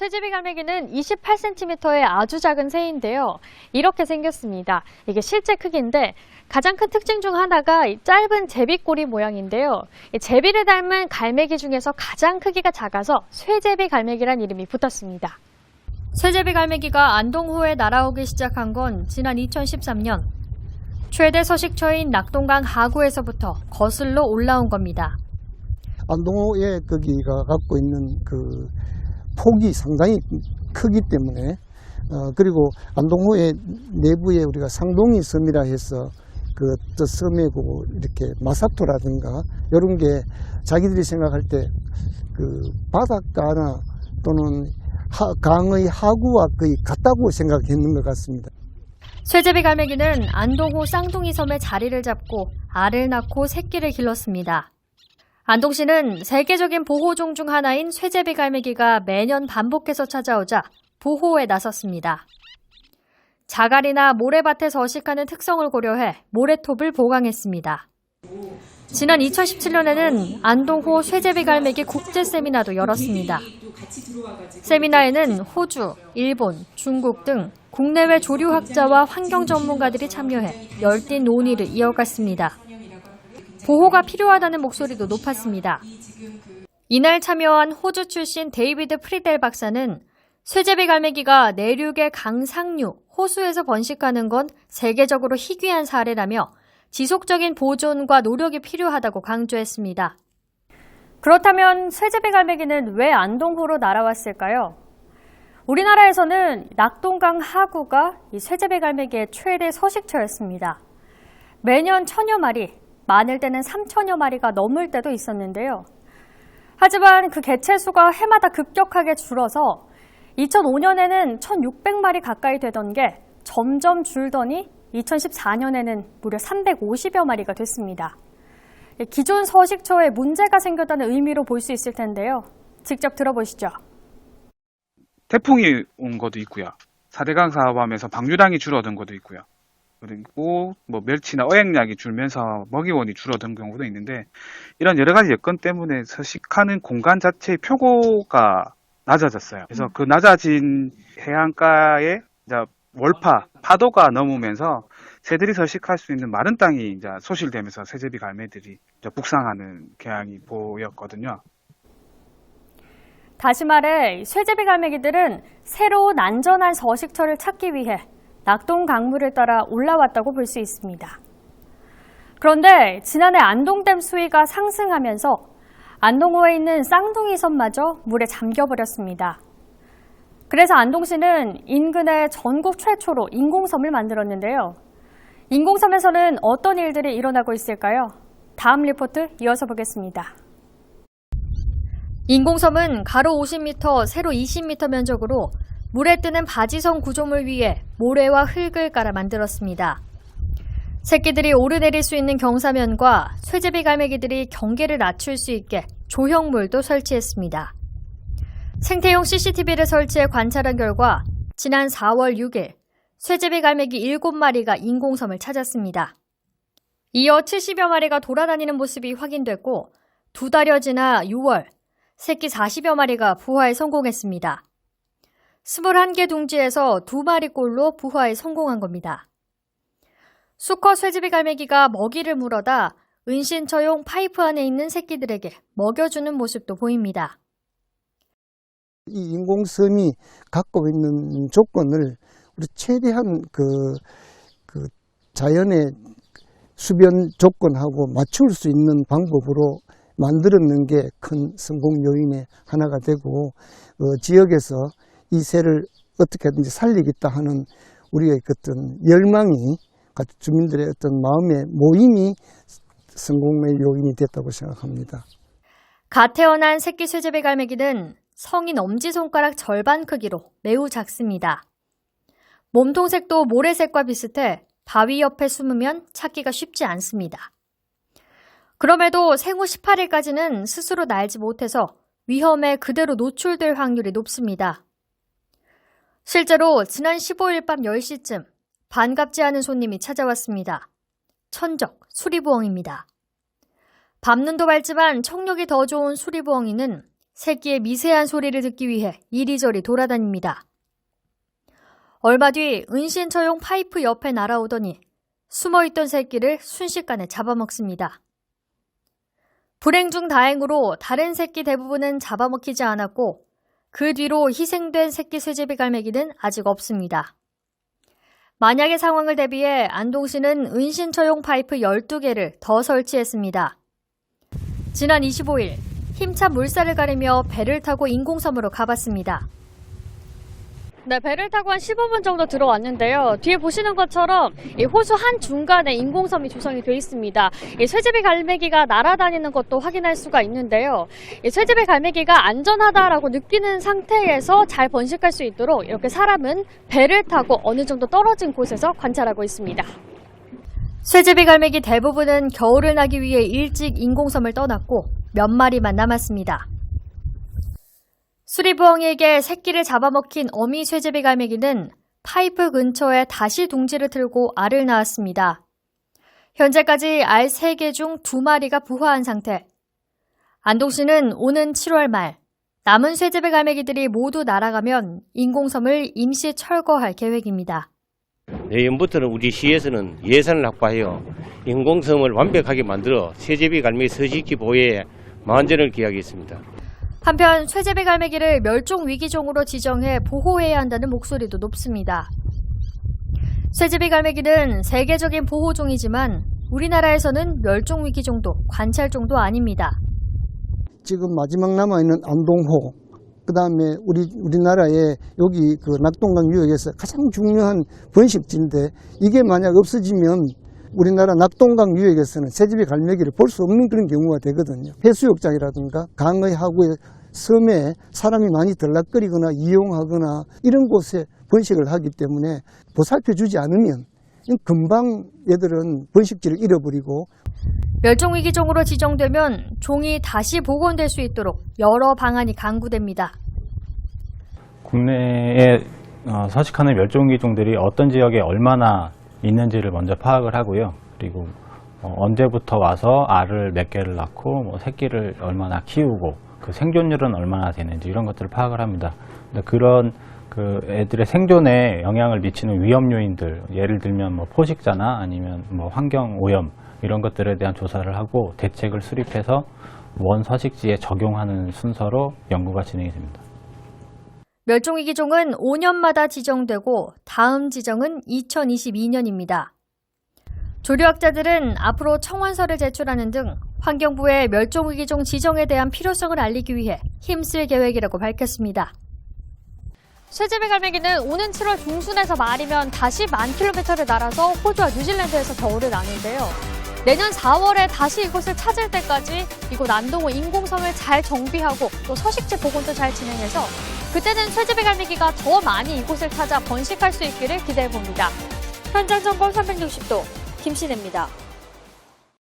쇠제비 갈매기는 28cm의 아주 작은 새인데요. 이렇게 생겼습니다. 이게 실제 크기인데 가장 큰 특징 중 하나가 이 짧은 제비꼬리 모양인데요. 이 제비를 닮은 갈매기 중에서 가장 크기가 작아서 쇠제비 갈매기란 이름이 붙었습니다. 쇠제비 갈매기가 안동호에 날아오기 시작한 건 지난 2013년. 최대 서식처인 낙동강 하구에서부터 거슬러 올라온 겁니다. 안동호의 거기가 갖고 있는 그 폭이 상당히 크기 때문에 그리고 안동호의 내부에 우리가 상동이 섬이라 해서 그 섬이고 이렇게 마사토라든가 이런 게 자기들이 생각할 때 그 바닷가나 또는 강의 하구와 거의 같다고 생각했는 것 같습니다. 쇠제비 갈매기는 안동호 쌍둥이 섬에 자리를 잡고 알을 낳고 새끼를 길렀습니다. 안동시는 세계적인 보호종 중 하나인 쇠제비 갈매기가 매년 반복해서 찾아오자 보호에 나섰습니다. 자갈이나 모래밭에 서식하는 특성을 고려해 모래톱을 보강했습니다. 지난 2017년에는 안동호 쇠제비 갈매기 국제 세미나도 열었습니다. 세미나에는 호주, 일본, 중국 등 국내외 조류학자와 환경 전문가들이 참여해 열띤 논의를 이어갔습니다. 보호가 필요하다는 목소리도 높았습니다. 이날 참여한 호주 출신 데이비드 프리델 박사는 쇠제비 갈매기가 내륙의 강 상류, 호수에서 번식하는 건 세계적으로 희귀한 사례라며 지속적인 보존과 노력이 필요하다고 강조했습니다. 그렇다면 쇠제비 갈매기는 왜 안동호로 날아왔을까요? 우리나라에서는 낙동강 하구가 이 쇠제비 갈매기의 최대 서식처였습니다. 매년 1000여 마리, 많을 때는 3000여 마리가 넘을 때도 있었는데요. 하지만 그 개체수가 해마다 급격하게 줄어서 2005년에는 1600마리 가까이 되던 게 점점 줄더니 2014년에는 무려 350여 마리가 됐습니다. 기존 서식처에 문제가 생겼다는 의미로 볼 수 있을 텐데요. 직접 들어보시죠. 태풍이 온 것도 있고요. 4대강 사업하면서 방류량이 줄어든 것도 있고요. 그리고 뭐 멸치나 어획량이 줄면서 먹이원이 줄어든 경우도 있는데 이런 여러 가지 여건 때문에 서식하는 공간 자체의 표고가 낮아졌어요. 그래서 그 낮아진 해안가에 이제 월파, 파도가 넘으면서 새들이 서식할 수 있는 마른 땅이 이제 소실되면서 쇠제비 갈매들이 이제 북상하는 경향이 보였거든요. 다시 말해 쇠제비 갈매기들은 새로운 안전한 서식처를 찾기 위해 낙동 강물을 따라 올라왔다고 볼 수 있습니다. 그런데 지난해 안동댐 수위가 상승하면서 안동호에 있는 쌍둥이 섬마저 물에 잠겨버렸습니다. 그래서 안동시는 인근에 전국 최초로 인공섬을 만들었는데요. 인공섬에서는 어떤 일들이 일어나고 있을까요? 다음 리포트 이어서 보겠습니다. 인공섬은 가로 50m, 세로 20m 면적으로 물에 뜨는 바지성 구조물 위에 모래와 흙을 깔아 만들었습니다. 새끼들이 오르내릴 수 있는 경사면과 쇠제비 갈매기들이 경계를 낮출 수 있게 조형물도 설치했습니다. 생태용 CCTV를 설치해 관찰한 결과 지난 4월 6일 쇠제비 갈매기 7마리가 인공섬을 찾았습니다. 이어 70여 마리가 돌아다니는 모습이 확인됐고 2달여 지나 6월 새끼 40여 마리가 부화에 성공했습니다. 21개 둥지에서 2마리꼴로 부화에 성공한 겁니다. 수컷 쇠제비 갈매기가 먹이를 물어다 은신처용 파이프 안에 있는 새끼들에게 먹여주는 모습도 보입니다. 이 인공섬이 갖고 있는 조건을 우리 최대한 그 자연의 수변 조건하고 맞출 수 있는 방법으로 만들어낸 게 큰 성공 요인의 하나가 되고 지역에서 이 새를 어떻게든지 살리겠다 하는 우리의 어떤 열망이 주민들의 어떤 마음의 모임이 성공의 요인이 됐다고 생각합니다. 갓 태어난 새끼 쇠제비 갈매기는 성인 엄지손가락 절반 크기로 매우 작습니다. 몸통색도 모래색과 비슷해 바위 옆에 숨으면 찾기가 쉽지 않습니다. 그럼에도 생후 18일까지는 스스로 날지 못해서 위험에 그대로 노출될 확률이 높습니다. 실제로 지난 15일 밤 10시쯤 반갑지 않은 손님이 찾아왔습니다. 천적, 수리부엉입니다. 밤눈도 밝지만 청력이 더 좋은 수리부엉이는 새끼의 미세한 소리를 듣기 위해 이리저리 돌아다닙니다. 얼마 뒤 은신처용 파이프 옆에 날아오더니 숨어있던 새끼를 순식간에 잡아먹습니다. 불행 중 다행으로 다른 새끼 대부분은 잡아먹히지 않았고 그 뒤로 희생된 새끼 쇠제비 갈매기는 아직 없습니다. 만약의 상황을 대비해 안동시는 은신처용 파이프 12개를 더 설치했습니다. 지난 25일 힘찬 물살을 가리며 배를 타고 인공섬으로 가봤습니다. 네, 배를 타고 한 15분 정도 들어왔는데요. 뒤에 보시는 것처럼 이 호수 한 중간에 인공섬이 조성이 되어 있습니다. 이 쇠제비 갈매기가 날아다니는 것도 확인할 수가 있는데요. 이 쇠제비 갈매기가 안전하다라고 느끼는 상태에서 잘 번식할 수 있도록 이렇게 사람은 배를 타고 어느 정도 떨어진 곳에서 관찰하고 있습니다. 쇠제비 갈매기 대부분은 겨울을 나기 위해 일찍 인공섬을 떠났고 몇 마리만 남았습니다. 수리부엉이에게 새끼를 잡아먹힌 어미 쇠제비 갈매기는 파이프 근처에 다시 둥지를 틀고 알을 낳았습니다. 현재까지 알 3개 중 2마리가 부화한 상태. 안동시는 오는 7월 말 남은 쇠제비 갈매기들이 모두 날아가면 인공섬을 임시 철거할 계획입니다. 내년부터는 우리 시에서는 예산을 확보하여 인공섬을 완벽하게 만들어 쇠제비 갈매기 서식지 보호에 만전을 기하겠습니다. 한편 쇠제비 갈매기를 멸종위기종으로 지정해 보호해야 한다는 목소리도 높습니다. 쇠제비 갈매기는 세계적인 보호종이지만 우리나라에서는 멸종위기종도 관찰종도 아닙니다. 지금 마지막 남아있는 안동호, 그 다음에 우리나라의 여기 그 낙동강 유역에서 가장 중요한 번식지인데 이게 만약 없어지면 우리나라 낙동강 유역에서는 쇠제비 갈매기를 볼 수 없는 그런 경우가 되거든요. 해수욕장이라든가 강의 하구의 섬에 사람이 많이 들락거리거나 이용하거나 이런 곳에 번식을 하기 때문에 보살펴주지 않으면 금방 얘들은 번식지를 잃어버리고 멸종위기종으로 지정되면 종이 다시 복원될 수 있도록 여러 방안이 강구됩니다. 국내에 서식하는 멸종위기종들이 어떤 지역에 얼마나 있는지를 먼저 파악을 하고요. 그리고 언제부터 와서 알을 몇 개를 낳고 새끼를 얼마나 키우고 그 생존율은 얼마나 되는지 이런 것들을 파악을 합니다. 근데 그런 그 애들의 생존에 영향을 미치는 위험 요인들, 예를 들면 포식자나 아니면 환경 오염 이런 것들에 대한 조사를 하고 대책을 수립해서 원 서식지에 적용하는 순서로 연구가 진행이 됩니다. 멸종위기종은 5년마다 지정되고 다음 지정은 2022년입니다. 조류학자들은 앞으로 청원서를 제출하는 등 환경부의 멸종위기종 지정에 대한 필요성을 알리기 위해 힘쓸 계획이라고 밝혔습니다. 쇠제비 갈매기는 오는 7월 중순에서 말이면 다시 10,000km를 날아서 호주와 뉴질랜드에서 겨울을 나는데요. 내년 4월에 다시 이곳을 찾을 때까지 이곳 안동호 인공섬을 잘 정비하고 또 서식지 복원도 잘 진행해서 그때는 쇠제비 갈매기가 더 많이 이곳을 찾아 번식할 수 있기를 기대해봅니다. 현장 점검 360도 김신혜입니다.